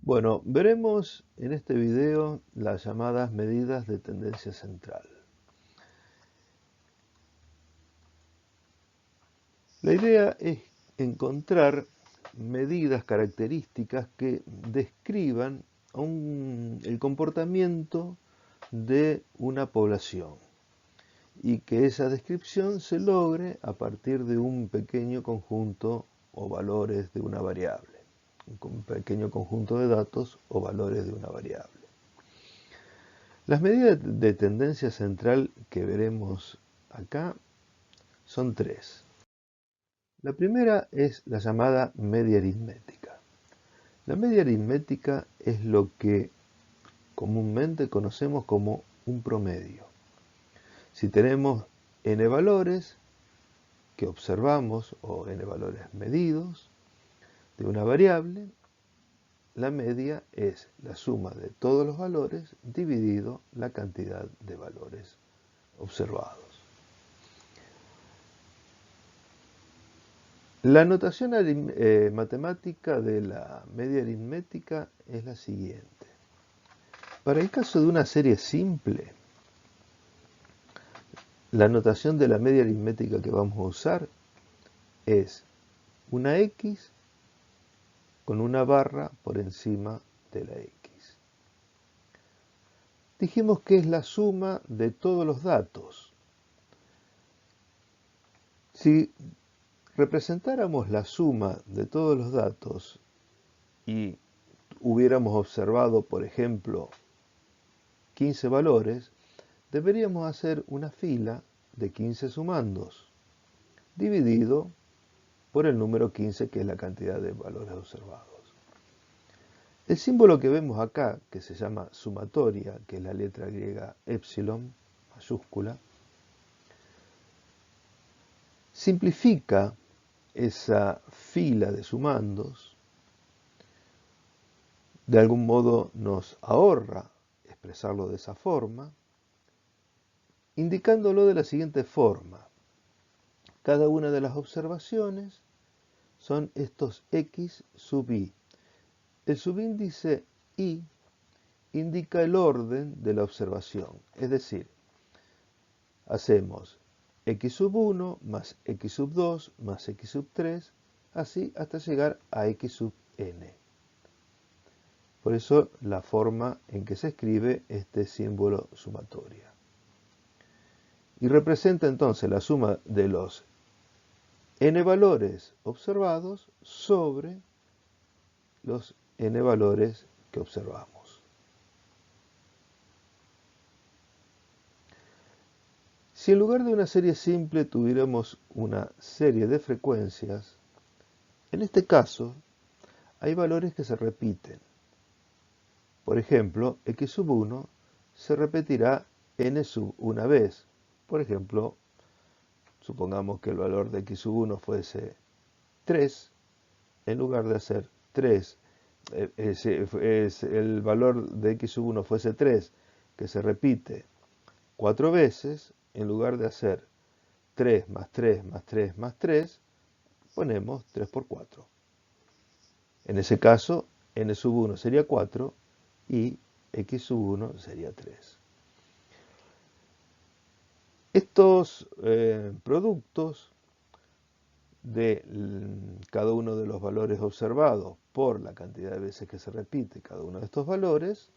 Bueno, veremos en este video las llamadas medidas de tendencia central. La idea es encontrar medidas características que describan el comportamiento de una población y que esa descripción se logre a partir de un pequeño conjunto o valores de una variable, un pequeño conjunto de datos o valores de una variable. Las medidas de tendencia central que veremos acá son tres. La primera es la llamada media aritmética. La media aritmética es lo que comúnmente conocemos como un promedio. Si tenemos n valores que observamos o n valores medidos de una variable, la media es la suma de todos los valores dividido la cantidad de valores observados. La notación matemática de la media aritmética es la siguiente. Para el caso de una serie simple, la notación de la media aritmética que vamos a usar es una X con una barra por encima de la X. Dijimos que es la suma de todos los datos. Si representáramos la suma de todos los datos y hubiéramos observado, por ejemplo, 15 valores, deberíamos hacer una fila de 15 sumandos, dividido por el número 15, que es la cantidad de valores observados. El símbolo que vemos acá, que se llama sumatoria, que es la letra griega epsilon, mayúscula, simplifica esa fila de sumandos, de algún modo nos ahorra expresarlo de esa forma, indicándolo de la siguiente forma. Cada una de las observaciones son estos x sub i. El subíndice i indica el orden de la observación, es decir, hacemos x sub 1 más x sub 2 más x sub 3, así hasta llegar a x sub n. Por eso la forma en que se escribe este símbolo sumatoria. Y representa entonces la suma de los n valores observados sobre los n valores que observamos. Si en lugar de una serie simple tuviéramos una serie de frecuencias, en este caso hay valores que se repiten. Por ejemplo, x sub 1 se repetirá n sub una vez. Por ejemplo, supongamos que el valor de x sub 1 fuese 3, en lugar de hacer 3, el valor de x sub 1 fuese 3, que se repite 4 veces, en lugar de hacer 3 más 3 más 3 más 3, ponemos 3 por 4. En ese caso, n sub 1 sería 4 y x sub 1 sería 3. Estos productos de cada uno de los valores observados por la cantidad de veces que se repite cada uno de estos valores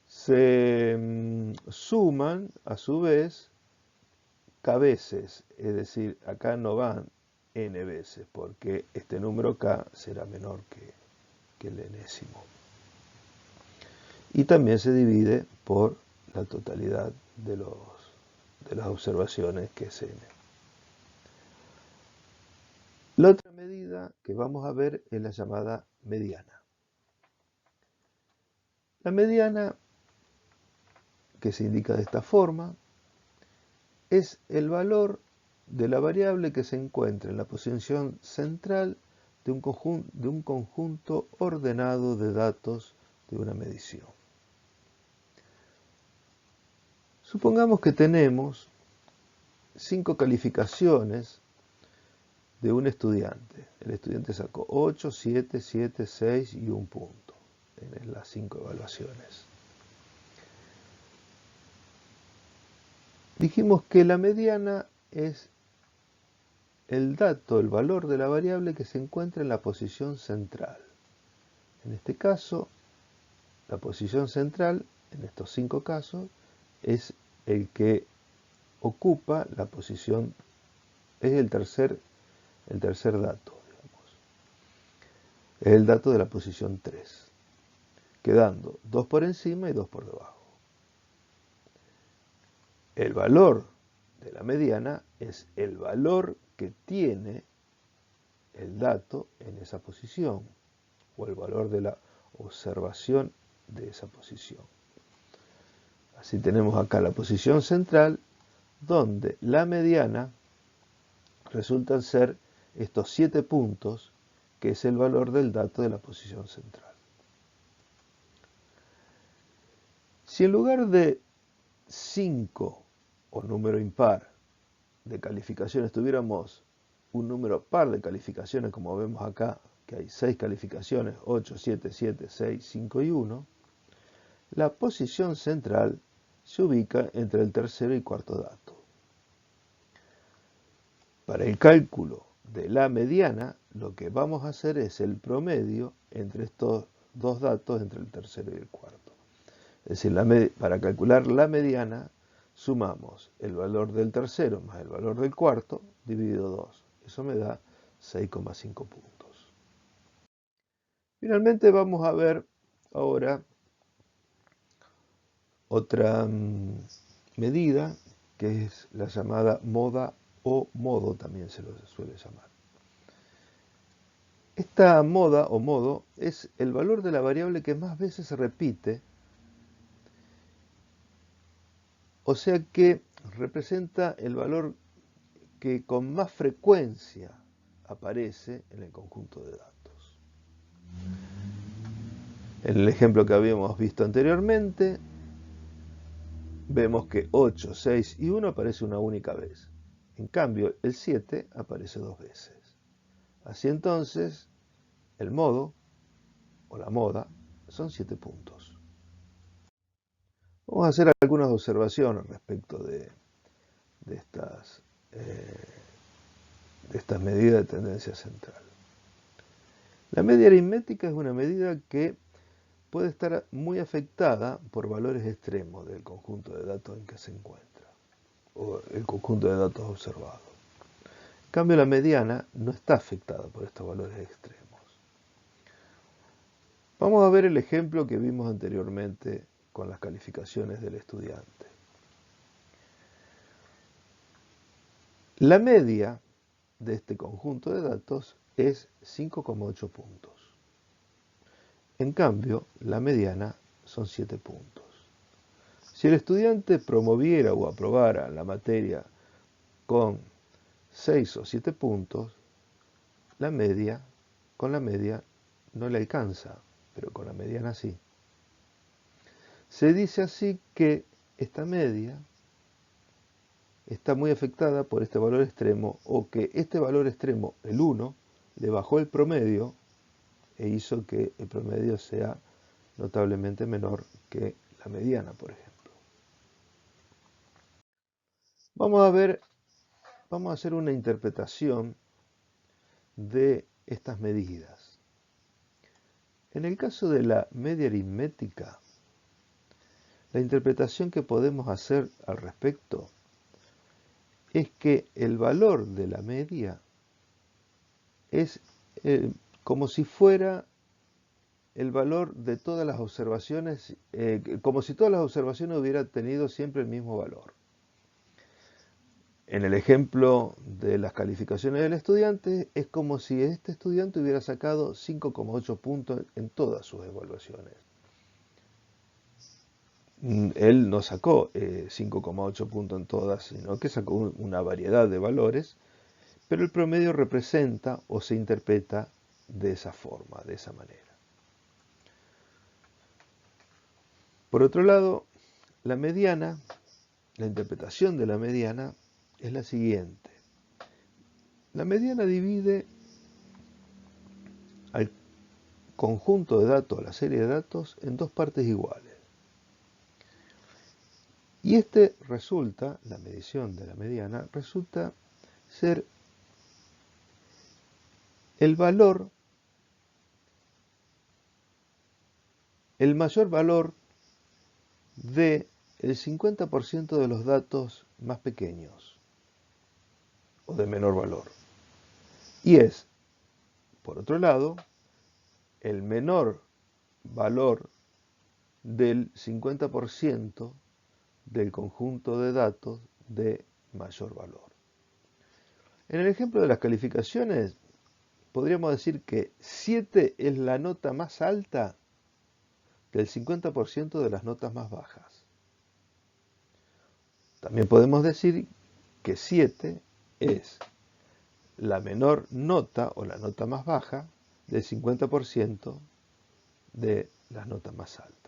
se suman a su vez k veces, es decir, acá no van n veces porque este número k será menor que el enésimo. Y también se divide por la totalidad de las observaciones, que es n. La otra medida que vamos a ver es la llamada mediana. La mediana, que se indica de esta forma, es el valor de la variable que se encuentra en la posición central de un conjunto ordenado de datos de una medición. Supongamos que tenemos 5 calificaciones de un estudiante. El estudiante sacó 8, 7, 7, 6 y un punto en las 5 evaluaciones. Dijimos que la mediana es el dato, el valor de la variable que se encuentra en la posición central. En este caso, la posición central, en estos 5 casos, es el que ocupa la posición, es el tercer dato, digamos. Es el dato de la posición 3, quedando 2 por encima y 2 por debajo. El valor de la mediana es el valor que tiene el dato en esa posición, o el valor de la observación de esa posición. Así tenemos acá la posición central, donde la mediana resultan ser estos 7 puntos, que es el valor del dato de la posición central. Si en lugar de 5 o número impar de calificaciones tuviéramos un número par de calificaciones, como vemos acá, que hay 6 calificaciones, 8, 7, 7, 6, 5 y 1, la posición central se ubica entre el tercero y cuarto dato. Para el cálculo de la mediana, lo que vamos a hacer es el promedio entre estos dos datos, entre el tercero y el cuarto. Es decir, para calcular la mediana, sumamos el valor del tercero más el valor del cuarto, dividido 2. Eso me da 6,5 puntos. Finalmente vamos a ver ahora otra medida, que es la llamada moda o modo, también se lo suele llamar. Esta moda o modo es el valor de la variable que más veces se repite, o sea que representa el valor que con más frecuencia aparece en el conjunto de datos. En el ejemplo que habíamos visto anteriormente, vemos que 8, 6 y 1 aparece una única vez. En cambio, el 7 aparece 2 veces. Así entonces, el modo o la moda son 7 puntos. Vamos a hacer algunas observaciones respecto de estas medidas de tendencia central. La media aritmética es una medida que puede estar muy afectada por valores extremos del conjunto de datos en que se encuentra, o el conjunto de datos observados. En cambio, la mediana no está afectada por estos valores extremos. Vamos a ver el ejemplo que vimos anteriormente con las calificaciones del estudiante. La media de este conjunto de datos es 5,8 puntos. En cambio, la mediana son 7 puntos. Si el estudiante promoviera o aprobara la materia con 6 o 7 puntos, con la media no le alcanza, pero con la mediana sí. Se dice así que esta media está muy afectada por este valor extremo, o que este valor extremo, el 1, le bajó el promedio e hizo que el promedio sea notablemente menor que la mediana, por ejemplo. Vamos a hacer una interpretación de estas medidas. En el caso de la media aritmética, la interpretación que podemos hacer al respecto es que el valor de la media es como si fuera el valor de todas las observaciones, como si todas las observaciones hubieran tenido siempre el mismo valor. En el ejemplo de las calificaciones del estudiante, es como si este estudiante hubiera sacado 5,8 puntos en todas sus evaluaciones. Él no sacó 5,8 puntos en todas, sino que sacó una variedad de valores, pero el promedio representa o se interpreta de esa forma, de esa manera. Por otro lado, la interpretación de la mediana es la siguiente. La mediana divide al conjunto de datos, a la serie de datos, en dos partes iguales. Y la medición de la mediana, resulta ser el valor, el mayor valor de el 50% de los datos más pequeños o de menor valor. Y es, por otro lado, el menor valor del 50% del conjunto de datos de mayor valor. En el ejemplo de las calificaciones, podríamos decir que 7 es la nota más alta del 50% de las notas más bajas. También podemos decir que 7 es la menor nota o la nota más baja del 50% de las notas más altas.